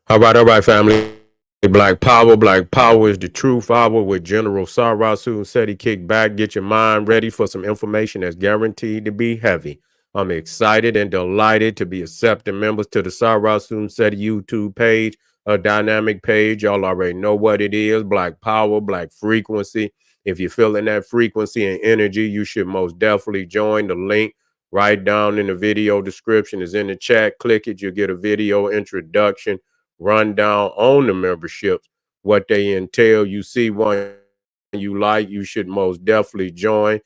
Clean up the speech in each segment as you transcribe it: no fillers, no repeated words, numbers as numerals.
All right, family. Black Power is the truth hour with General Sarasu Seti. Kick back, get your mind ready for some information that's guaranteed to be heavy. I'm excited and delighted to be accepting members to the Sarasu Seti YouTube page, a dynamic page. Y'all already know what it is. Black Power, Black Frequency. If you're feeling that frequency and energy, you should most definitely join. The link right down in the video description is in the chat. Click it, you'll get a video introduction rundown on the memberships, what they entail. You see one you like, you should most definitely join.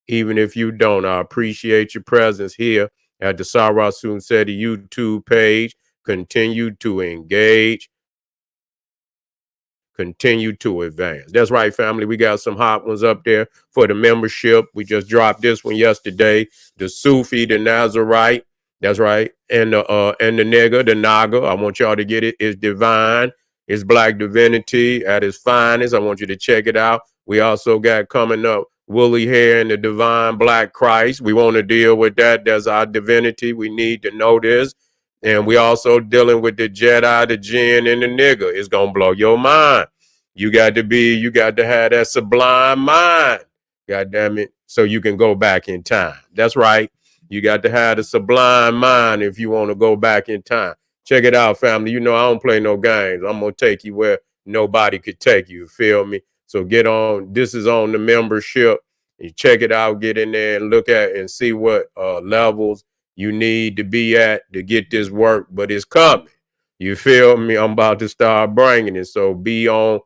Even if you don't, I appreciate your presence here at the Sarah Soon Seti YouTube page. Continue to engage, continue to advance. That's right, family. We got some hot ones up there for the membership. We just dropped this one yesterday. The Sufi, the Nazarite. That's right. And the nigga, the Naga. I want y'all to get it. It's divine. It's black divinity at its finest. I want you to check it out. We also got coming up woolly hair and the divine black Christ. We want to deal with that. That's our divinity. We need to know this. And we also dealing with the Jedi, the Jinn, and the nigga. It's gonna blow your mind. You got to have that sublime mind. God damn it. So you can go back in time. That's right. You got to have the sublime mind if you want to go back in time. Check it out, family. You know I don't play no games. I'm gonna take you where nobody could take you. Feel me? So get on. This is on the membership. You check it out, get in there and look at and see what levels you need to be at to get this work, but it's coming. You feel me? I'm about to start bringing it. So be on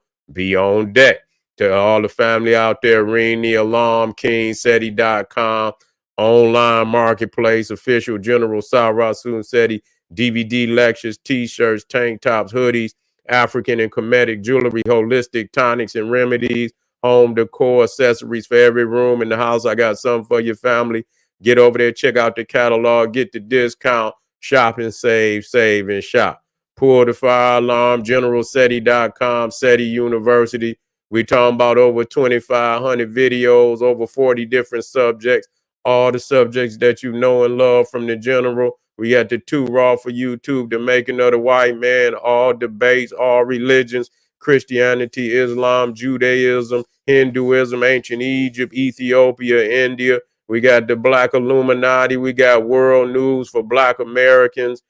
deck. To all the family out there, ring the alarm, kingseti.com, online marketplace, official General Sarah Soon Seti, DVD lectures, t-shirts, tank tops, hoodies, African and Kemetic jewelry, holistic tonics and remedies, home decor, accessories for every room in the house. I got something for your family. Get over there, check out the catalog, get the discount, shop and save and shop. Pull the fire alarm, generalseti.com, SETI University. We talking about over 2,500 videos, over 40 different subjects, all the subjects that you know and love from the general. We got the two raw for YouTube, the making of the white man, all debates, all religions, Christianity, Islam, Judaism, Hinduism, ancient Egypt, Ethiopia, India. We got the Black Illuminati. We got world news for Black Americans.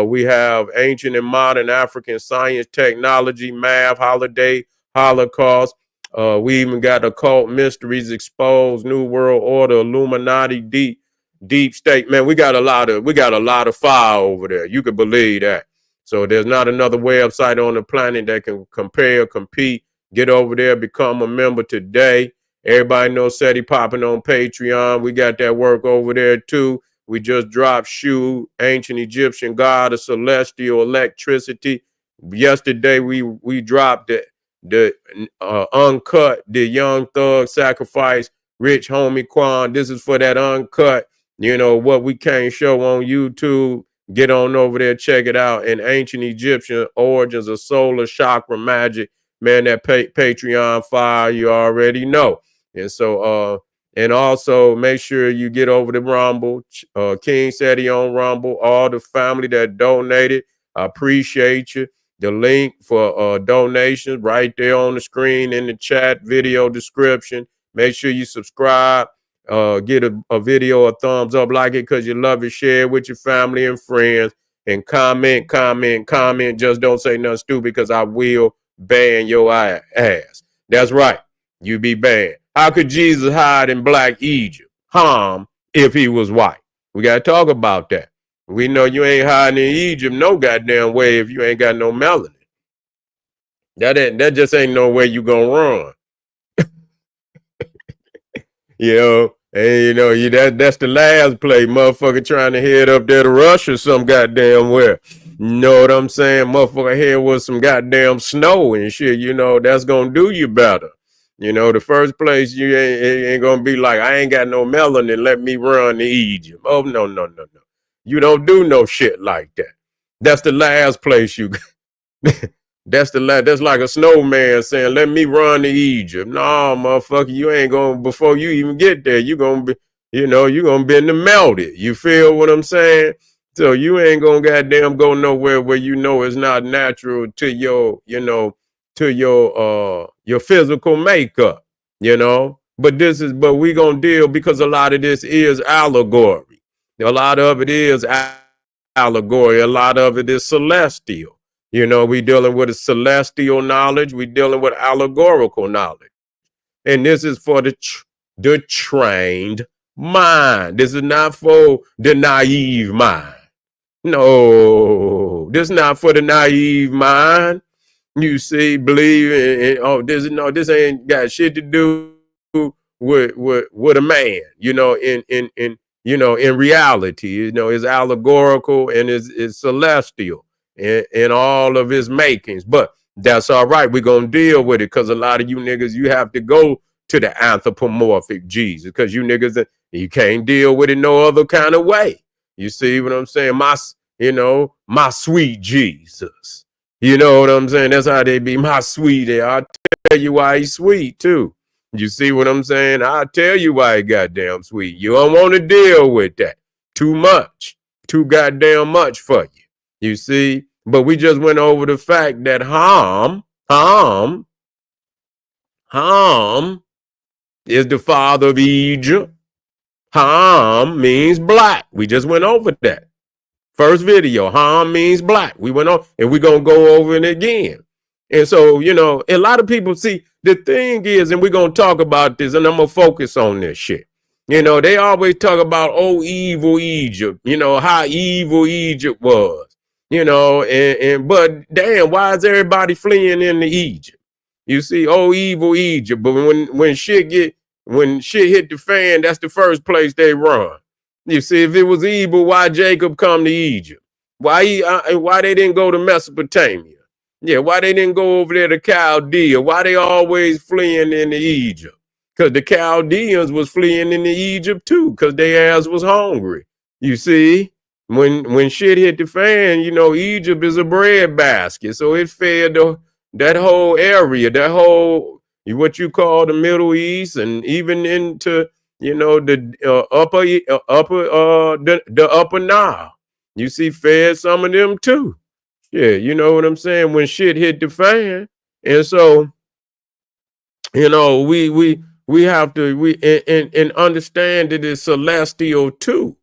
We have ancient and modern African science, technology, math, holiday, Holocaust. We even got occult mysteries exposed, New World Order, Illuminati, deep state. Man, we got a lot of fire over there. You could believe that. So there's not another website on the planet that can compare, compete. Get over there, become a member today. Everybody knows SETI popping on Patreon. We got that work over there too. We just dropped Shu, ancient Egyptian god of celestial electricity. Yesterday we dropped the uncut, the Young Thug Sacrifice, Rich Homie Quan. This is for that uncut. You know what we can't show on YouTube. Get on over there, check it out. And ancient Egyptian origins of solar chakra magic. Man, that Patreon fire, you already know. And so, and also make sure you get over to Rumble, King Seti on Rumble, all the family that donated. I appreciate you. The link for donations right there on the screen in the chat video description. Make sure you subscribe, get a video a thumbs up, like it because you love it, share it with your family and friends, and comment. Just don't say nothing stupid because I will ban your ass. That's right. You be banned. How could Jesus hide in black Egypt, if he was white? We got to talk about that. We know you ain't hiding in Egypt no goddamn way if you ain't got no melanin. That just ain't no way you gonna run. You know, and you know, that's the last play, motherfucker trying to head up there to Russia some goddamn where. You know what I'm saying? Motherfucker here with some goddamn snow and shit, you know, that's gonna do you better. You know, the first place you ain't gonna be like, I ain't got no melanin, let me run to Egypt. Oh, no. You don't do no shit like that. That's the last place you that's like a snowman saying, let me run to Egypt. No, motherfucker, you ain't gonna, before you even get there, you gonna be, you know, you gonna be in the melted. You feel what I'm saying? So you ain't gonna goddamn go nowhere where you know it's not natural to your, to your physical makeup, you know. But we gonna deal because a lot of this is allegory. A lot of it is allegory. A lot of it is celestial. You know, we dealing with a celestial knowledge. We dealing with allegorical knowledge, and this is for the trained mind. This is not for the naive mind. No, this is not for the naive mind. You see, believe oh, this no, this ain't got shit to do with a man. In reality, it's allegorical and is celestial in all of its makings. But that's all right. We're gonna deal with it because a lot of you niggas, you have to go to the anthropomorphic Jesus because you niggas, you can't deal with it no other kind of way. You see what I'm saying? My sweet Jesus. You know what I'm saying? That's how they be, my sweetie. I'll tell you why he's sweet too. You see what I'm saying? I'll tell you why he goddamn sweet. You don't want to deal with that. Too much. Too goddamn much for you. You see? But we just went over the fact that Ham is the father of Egypt. Ham means black. We just went over that. First video, Ham means black. We went on and we're going to go over it again. And so, a lot of people see the thing is, and we're going to talk about this and I'm going to focus on this shit. They always talk about, oh, evil Egypt, how evil Egypt was, but damn, why is everybody fleeing into Egypt? You see, oh, evil Egypt. But when shit hit the fan, that's the first place they run. You see, if it was evil, why Jacob come to Egypt? Why they didn't go to Mesopotamia? Yeah, why they didn't go over there to Chaldea? Why they always fleeing into Egypt? Because the Chaldeans was fleeing into Egypt too, because their ass was hungry. You see, when shit hit the fan, Egypt is a bread basket, so it fed that whole area, that whole what you call the Middle East, and even into the upper Nile. You see, fed some of them too. Yeah, you know what I'm saying? When shit hit the fan. And so, we have to and understand that it's celestial too.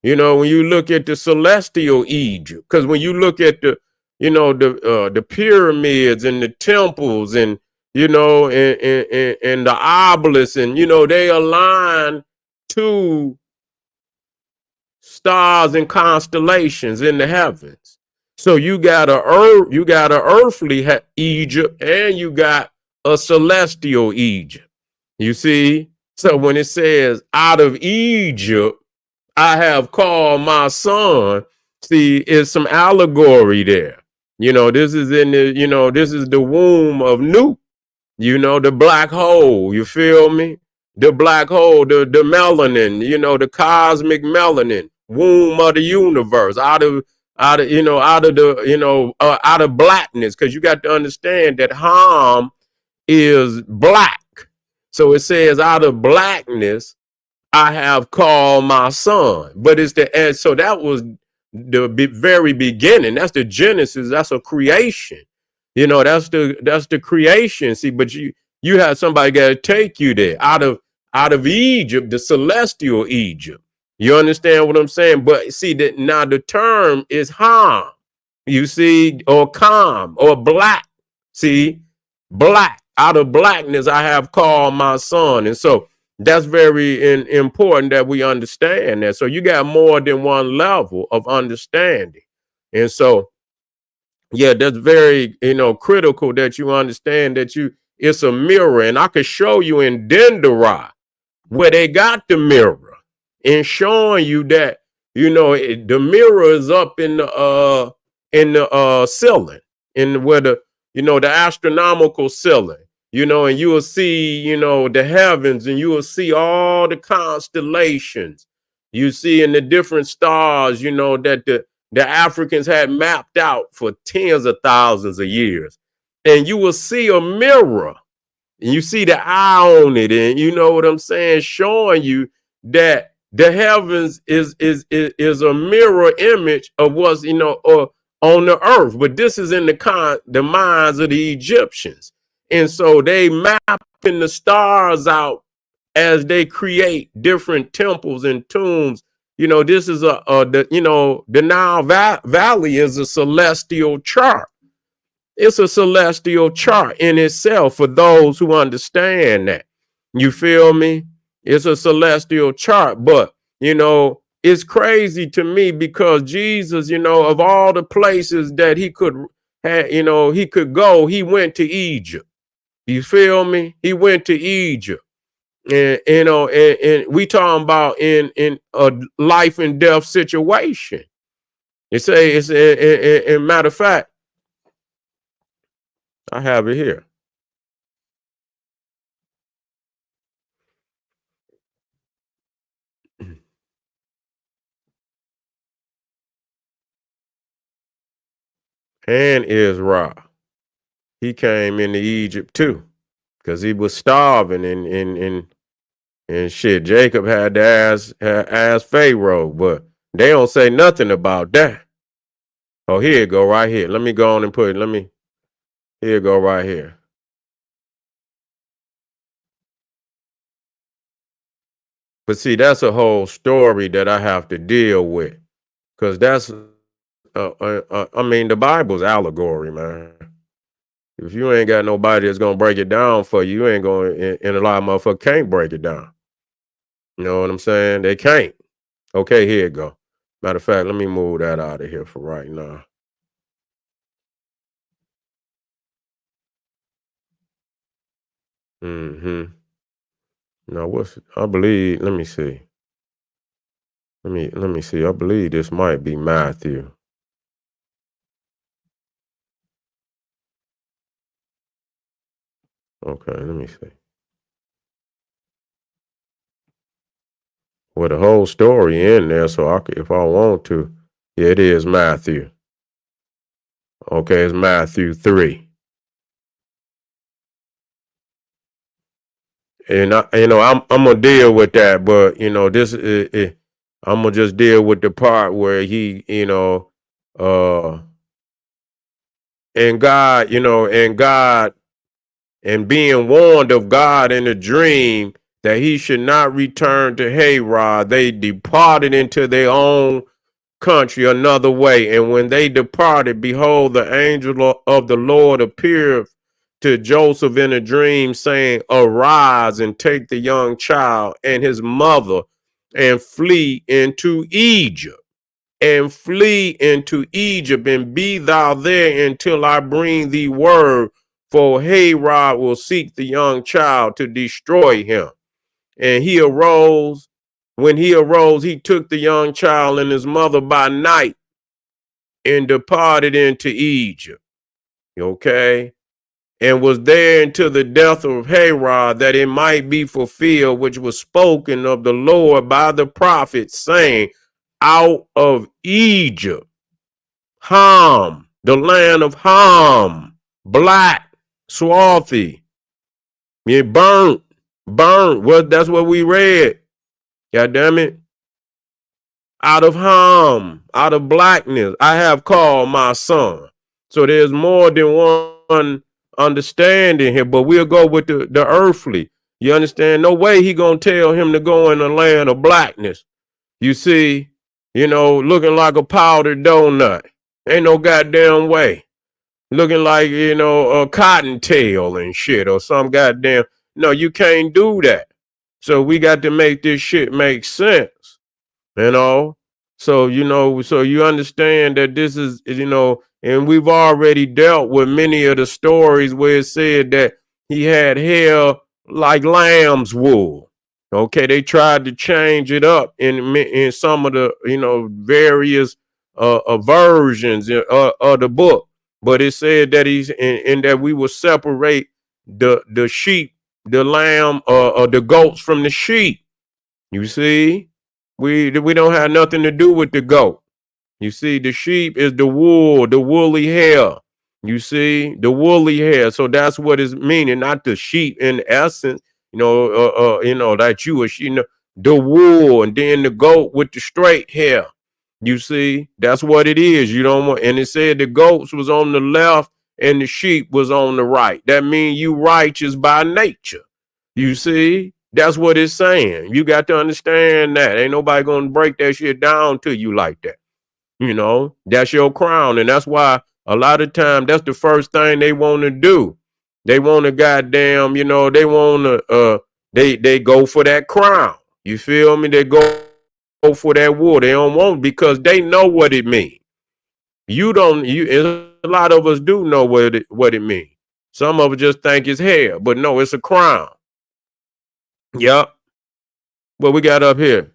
When you look at the celestial Egypt, because when you look at the pyramids and the temples and and the obelisks, and they align to stars and constellations in the heavens. So you got a earthly Egypt and you got a celestial Egypt. You see? So when it says out of Egypt I have called my son, see, it's some allegory there. This is this is the womb of Nu. The black hole, you feel me? The black hole, the melanin, the cosmic melanin, womb of the universe, out of blackness, because you got to understand that Ham is black. So it says out of blackness, I have called my son. But so that was the very beginning. That's the Genesis. That's a creation. That's the creation. See, but you have somebody got to take you there out of Egypt, the celestial Egypt. You understand what I'm saying? But see that now the term is Ham, you see, or calm or black. See, black, out of blackness I have called my son. And so that's very important that we understand that. So you got more than one level of understanding. And so yeah, that's very, critical that you understand that it's a mirror. And I could show you in Dendera where they got the mirror and showing you that, the mirror is up in the ceiling, in where the astronomical ceiling, and you will see, the heavens, and you will see all the constellations. You see in the different stars, that the Africans had mapped out for tens of thousands of years. And you will see a mirror and you see the eye on it. And you know what I'm saying? Showing you that the heavens is a mirror image of what's on the earth, but this is in the minds of the Egyptians, and so they mapping the stars out as they create different temples and tombs. This is the Nile Valley is a celestial chart. It's a celestial chart in itself for those who understand that. You feel me? It's a celestial chart, but it's crazy to me because Jesus, of all the places that he could he could go, he went to Egypt. You feel me? He went to Egypt. And and we talking about in a life and death situation. It's a matter of fact, I have it here. And Israel, he came into Egypt too, because he was starving and shit. Jacob had to ask Pharaoh, but they don't say nothing about that. Oh, here it go right here. Let me go on and put it. Here it go right here. But see, that's a whole story that I have to deal with, because that's I mean, the Bible's allegory, man. If you ain't got nobody that's gonna break it down for you, you ain't going. And a lot of motherfuckers can't break it down. You know what I'm saying? They can't. Okay, here it go. Matter of fact, let me move that out of here for right now. Mm-hmm. Now I believe, let me see. Let me see. I believe this might be Matthew. Okay, let me see. Well, the whole story in there, so if I want to, yeah, it is Matthew. Okay, it's Matthew 3. And I'm gonna deal with that, but this I'm gonna just deal with the part where he, uh and God, and God, and being warned of God in a dream that he should not return to Herod, they departed into their own country another way. And when they departed, behold, the angel of the Lord appeared to Joseph in a dream, saying, arise and take the young child and his mother and flee into Egypt. And flee into Egypt, and be thou there until I bring thee word, for Herod will seek the young child to destroy him. And he arose. When he arose, he took the young child and his mother by night and departed into Egypt. Okay. And was there until the death of Herod, that it might be fulfilled, which was spoken of the Lord by the prophet, saying, out of Egypt, Ham, the land of Ham, black, swarthy, burnt. Well, that's what we read. God damn it. Out of Ham, out of blackness, I have called my son. So there's more than one understanding here, but we'll go with the earthly. You understand? No way he gonna tell him to go in the land of blackness. You see, looking like a powdered donut. Ain't no goddamn way. Looking like, a cottontail and shit or some goddamn. No, you can't do that. So we got to make this shit make sense. you know so you understand that this is, and we've already dealt with many of the stories where it said that he had hair like lamb's wool. Okay, they tried to change it up in some of the various versions of the book, but it said that he's in that we will separate the sheep, the lamb, or the goats from the sheep. You see, we don't have nothing to do with the goat. You see, the sheep is the wool, the woolly hair. You see, the woolly hair. So that's what it's meaning, not the sheep in essence. That you are, the wool, and then the goat with the straight hair. You see, that's what it is. You don't want, and it said the goats was on the left and the sheep was on the right. That means you righteous by nature. You see, that's what it's saying. You got to understand that. Ain't nobody gonna break that shit down to you like that. You know, that's your crown, and that's why a lot of time that's the first thing they want to do. They want to goddamn, they want to they go for that crown. You feel me? They go for that wool. They don't want, because they know what it means. You don't. A lot of us do know what it means. Some of us just think it's hair, but no, it's a crown. Yep. What we got up here?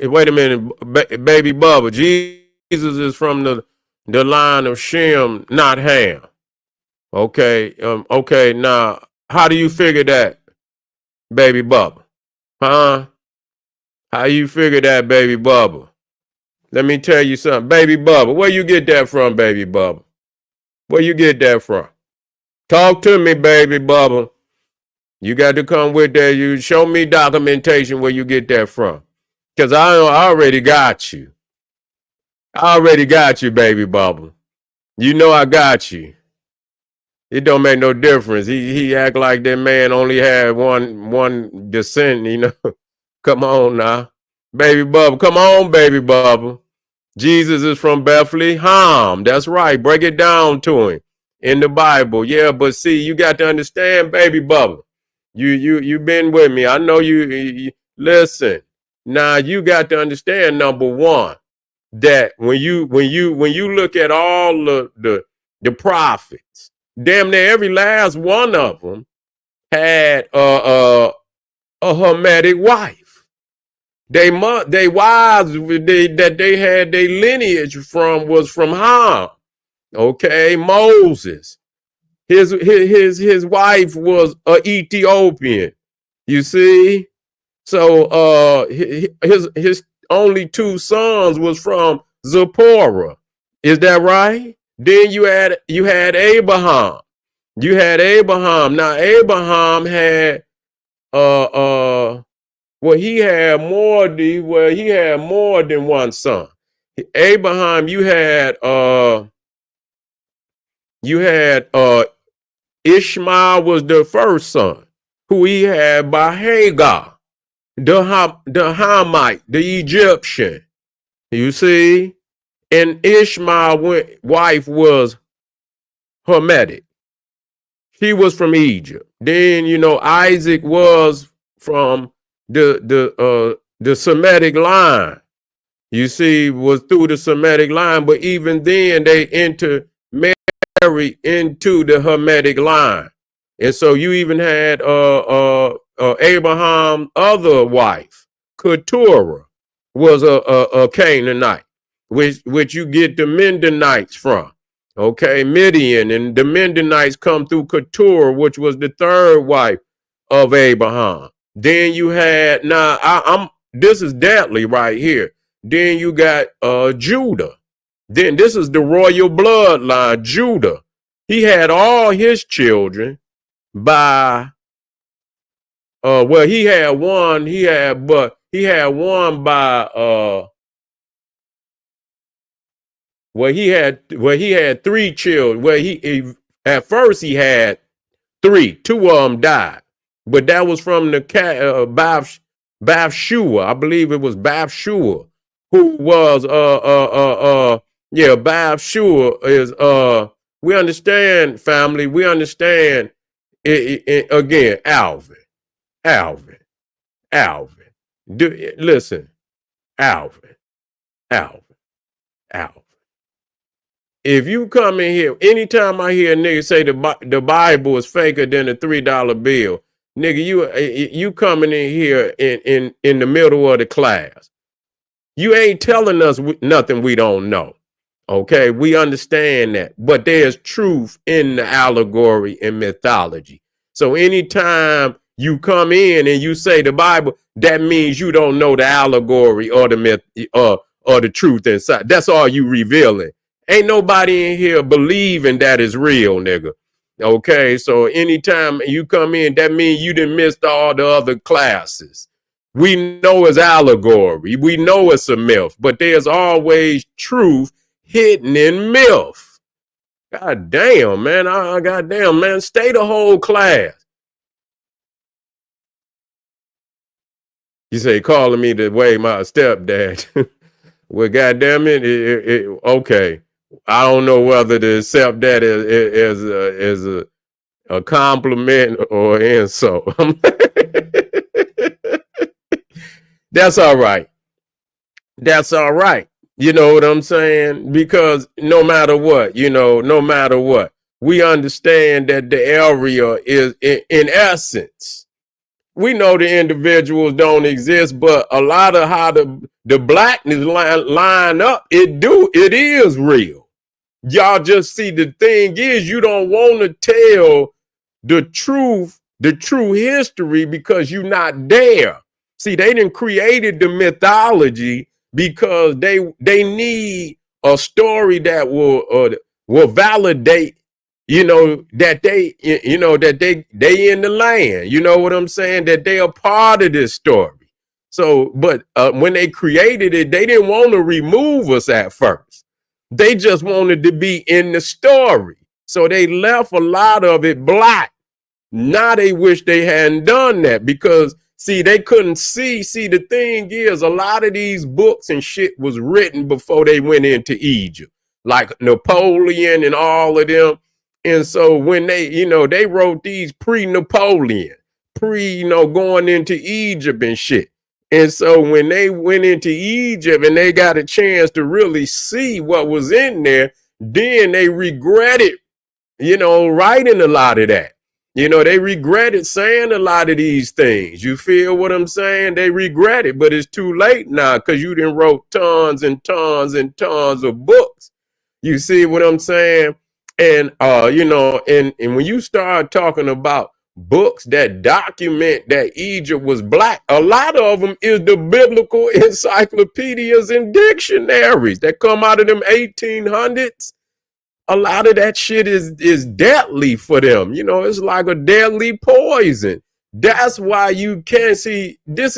Wait a minute, baby Bubba. Jesus is from the line of Shem, not Ham. Okay. Okay. Now, how do you figure that, baby Bubba? Huh? How you figure that, baby Bubba? Let me tell you something, baby Bubba. Where you get that from, baby Bubba? Where you get that from? Talk to me, baby Bubba. You got to come with that. You show me documentation where you get that from. Because I already got you. I already got you, baby Bubba. You know I got you. It don't make no difference. He act like that man only had one descent, Come on now. Baby Bubba. Come on, baby Bubba. Jesus is from Bethlehem. That's right. Break it down to him in the Bible. Yeah, but see, you got to understand, baby Bubba. You been with me. I know you listen. Now you got to understand, number one, that when you look at all the prophets, damn near every last one of them had a Hermetic wife. They wives that they had their lineage from was from Ham. Okay, Moses. His wife was an Ethiopian. You see? So his only two sons was from Zipporah. Is that right? Then you had Abraham. You had Abraham. Now Abraham had he had more than one son. Abraham, you had Ishmael was the first son, who he had by Hagar, the Hamite, the Egyptian. You see? And Ishmael's wife was Hermetic. She was from Egypt. Then, Isaac was from the Semitic line. You see, was through the Semitic line, but even then they intermarried into the Hermetic line. And so you even had Abraham's other wife, Keturah, was a Canaanite, which you get the Mendonites from. Okay, Midian, and the Mendonites come through Keturah, which was the third wife of Abraham. Then you had, this is deadly right here. Then you got Judah. Then this is the royal bloodline, Judah. He had all his children by he had one by he had three children. At first he had three. Two of them died, but that was from the Bathshua. I believe it was Bathshua, who was Bathshua is we understand, family. We understand it again. Alvin. Listen, Alvin. If you come in here, anytime I hear a nigga say the Bible is faker than a $3 bill, nigga, you coming in here in the middle of the class. You ain't telling us nothing we don't know. Okay, we understand that, but there's truth in the allegory and mythology. So anytime you come in and you say the Bible, that means you don't know the allegory or the myth or the truth inside. That's all you revealing. Ain't nobody in here believing that is real, nigga. Okay, so anytime you come in, that means you didn't miss all the other classes. We know it's allegory. We know it's a myth, but there's always truth hidden in myth. God damn, man. God damn, man. Stay the whole class. You say calling me the way my stepdad. Well, goddamn okay. I don't know whether to accept that as a compliment or insult. That's all right. That's all right. You know what I'm saying? Because no matter what, no matter what, we understand that the area is, in essence, we know the individuals don't exist, but a lot of how the blackness line up, it is real. Y'all just see, the thing is, you don't want to tell the true history because you're not there. See, they done created the mythology because they need a story that will validate, that they in the land. You know what I'm saying? That they are part of this story. So, but when they created it, they didn't want to remove us at first. They just wanted to be in the story. So they left a lot of it black. Now they wish they hadn't done that because, see, they couldn't see. See, the thing is, a lot of these books and shit was written before they went into Egypt, like Napoleon and all of them. And so when they wrote these pre-Napoleon, going into Egypt and shit. And so when they went into Egypt and they got a chance to really see what was in there, then they regretted, writing a lot of that. They regretted saying a lot of these things. You feel what I'm saying? They regret it, but it's too late now because you done wrote tons and tons and tons of books. You see what I'm saying? And, and when you start talking about books that document that Egypt was black, a lot of them is the biblical encyclopedias and dictionaries that come out of them 1800s. A lot of that shit is deadly for them. It's like a deadly poison. That's why you can't see, it's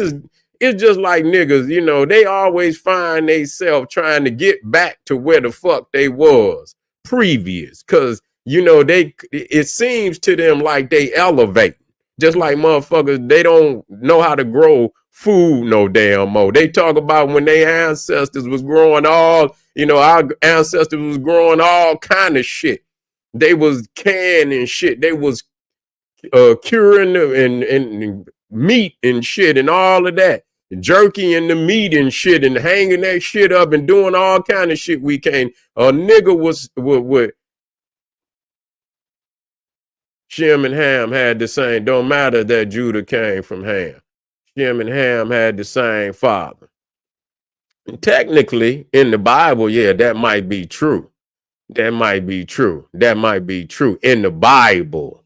just like niggas, they always find themselves trying to get back to where the fuck they was previous. Cause it seems to them like they elevate. Just like motherfuckers, they don't know how to grow food no damn more. They talk about when their ancestors was growing our ancestors was growing all kind of shit. They was canning shit. They was curing and meat and shit and all of that. Jerky and the meat and shit and hanging that shit up and doing all kind of shit we can't. A nigga was with Shem and Ham had the same. Don't matter that Judah came from Ham. Shem and Ham had the same father. And technically, in the Bible, yeah, that might be true. That might be true. That might be true. In the Bible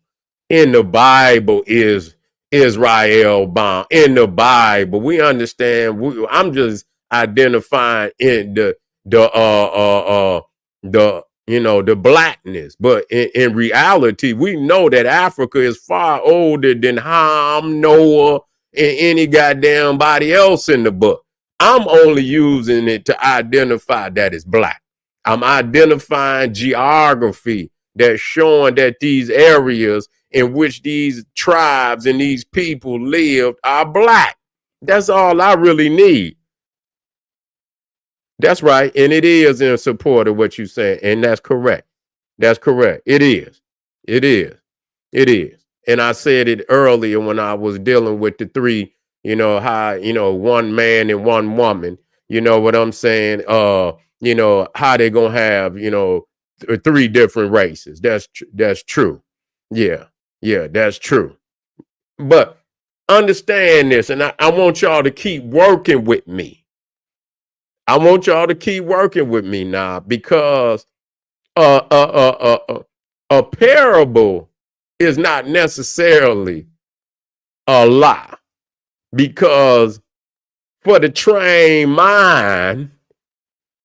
is Israel bound. In the Bible, we understand. I'm just identifying in the blackness, but in reality, we know that Africa is far older than Ham, Noah, and any goddamn body else in the book. I'm only using it to identify that it's black. I'm identifying geography that's showing that these areas in which these tribes and these people lived are black. That's all I really need. That's right. And it is in support of what you said. And that's correct. That's correct. It is. It is. It is. And I said it earlier when I was dealing with the three, how, one man and one woman, you know what I'm saying? How they gonna have, three different races. That's true. Yeah. Yeah, that's true. But understand this, and I want y'all to keep working with me. I want y'all to keep working with me now because a parable is not necessarily a lie, because for the trained mind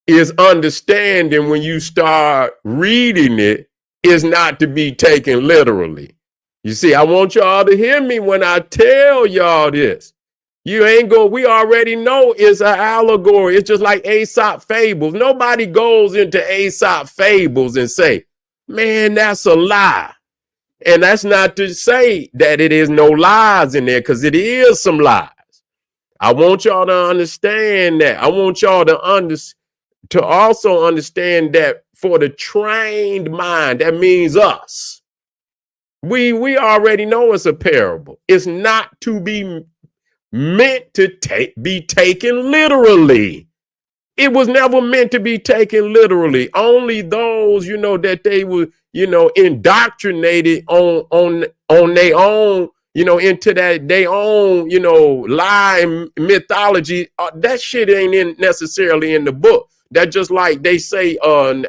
is understanding when you start reading it, is not to be taken literally. You see, I want y'all to hear me when I tell y'all this. You ain't go, we already know it's an allegory. It's just like Aesop fables. Nobody goes into Aesop fables and say, man, that's a lie. And that's not to say that it is no lies in there, because it is some lies. I want y'all to understand that. I want y'all to also understand that for the trained mind, that means us. We already know it's a parable. It's not to be meant to be taken literally. It was never meant to be taken literally. Only those, that they were, indoctrinated on their own, into that their own, lie and mythology. That shit ain't necessarily in the book. That just like they say, Ham,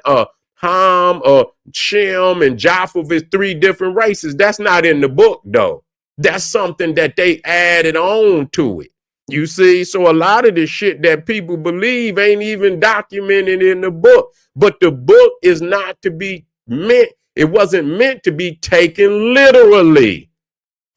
Shem, and Japheth is 3 different races. That's not in the book, though. That's something that they added on to it. You see, so a lot of the shit that people believe ain't even documented in the book. But the book is not to be meant, it wasn't meant to be taken literally.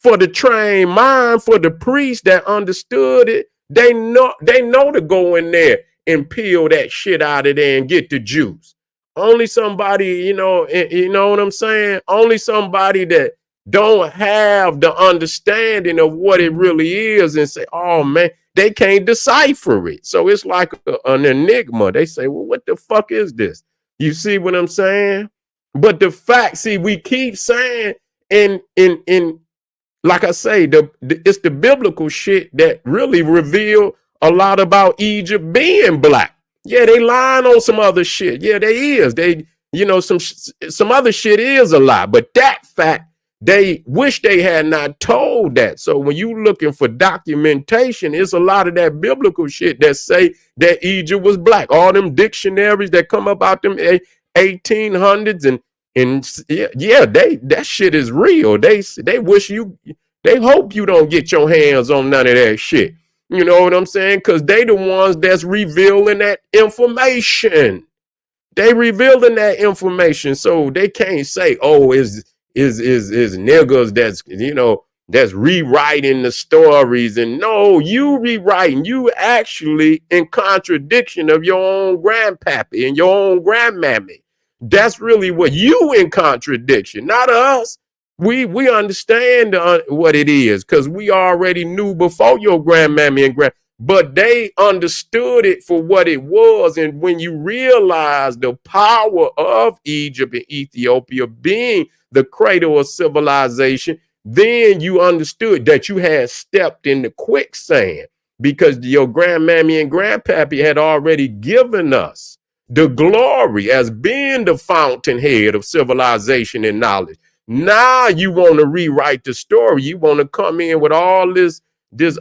For the trained mind, for the priests that understood it, they know to go in there and peel that shit out of there and get the juice. Only somebody, you know what I'm saying? Only somebody that don't have the understanding of what it really is and say, oh man, they can't decipher it. So it's like an enigma. They say, well, what the fuck is this? You see what I'm saying? But the fact, see, we keep saying in like I say, it's the biblical shit that really reveal a lot about Egypt being black. Yeah, they lying on some other shit. Yeah, they is. They, some other shit is a lie. But that fact, they wish they had not told that. So when you looking for documentation, it's a lot of that biblical shit that say that Egypt was black. All them dictionaries that come up out them 1800s and that shit is real. They hope you don't get your hands on none of that shit. You know what I'm saying? Because they the ones that's revealing that information. They revealing that information, so they can't say, "Oh, is niggas that's rewriting the stories." And no, you rewriting. You actually in contradiction of your own grandpappy and your own grandmammy. That's really what you in contradiction, not us. We understand what it is because we already knew before your grandmammy and but they understood it for what it was. And when you realize the power of Egypt and Ethiopia being the cradle of civilization, then you understood that you had stepped in the quicksand because your grandmammy and grandpappy had already given us the glory as being the fountainhead of civilization and knowledge. Now you want to rewrite the story. You want to come in with all this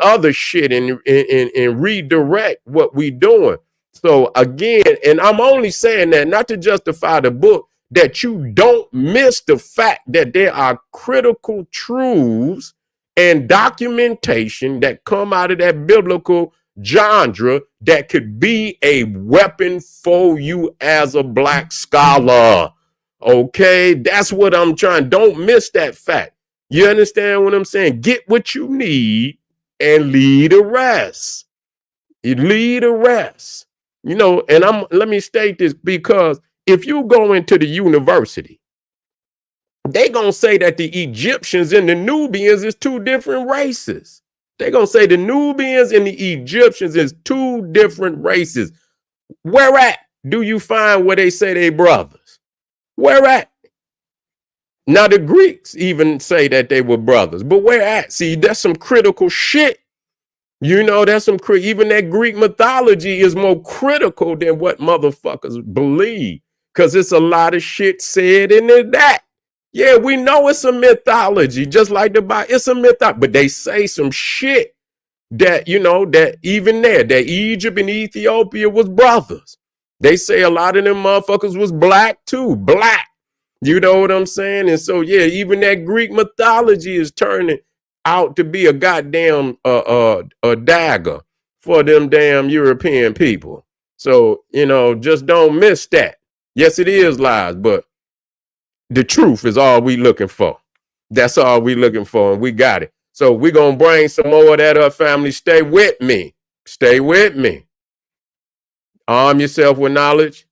other shit and redirect what we doing. So again, and I'm only saying that not to justify the book, that you don't miss the fact that there are critical truths and documentation that come out of that biblical genre that could be a weapon for you as a black scholar. Okay, that's what I'm trying. Don't miss that fact. You understand what I'm saying? Get what you need and lead the rest. You lead the rest. And let me state this, because if you go into the university, they gonna say that the Egyptians and the Nubians is 2 different races. They gonna say the Nubians and the Egyptians is 2 different races. Where at do you find where they say they brothers? Where at? Now the Greeks even say that they were brothers, but where at? See, that's some critical shit. That's even that Greek mythology is more critical than what motherfuckers believe, because it's a lot of shit said in that. Yeah, we know it's a mythology, just like the Bible. It's a mythology, but they say some shit that, that even there, that Egypt and Ethiopia was brothers. They say a lot of them motherfuckers was black too, black. You know what I'm saying? And so, yeah, even that Greek mythology is turning out to be a goddamn a dagger for them damn European people. So, just don't miss that. Yes, it is lies, but The truth is all we looking for. That's all we looking for, and we got it. So we're going to bring some more of that up, family. Stay with me. Stay with me. Arm yourself with knowledge.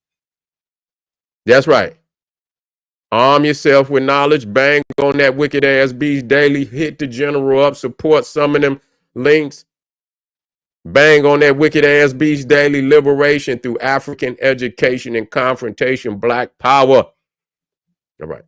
That's right. Arm yourself with knowledge. Bang on that wicked ass beast daily. Hit the general up. Support some of them links. Bang on that wicked ass beast daily. Liberation through African education and confrontation. Black power. All right.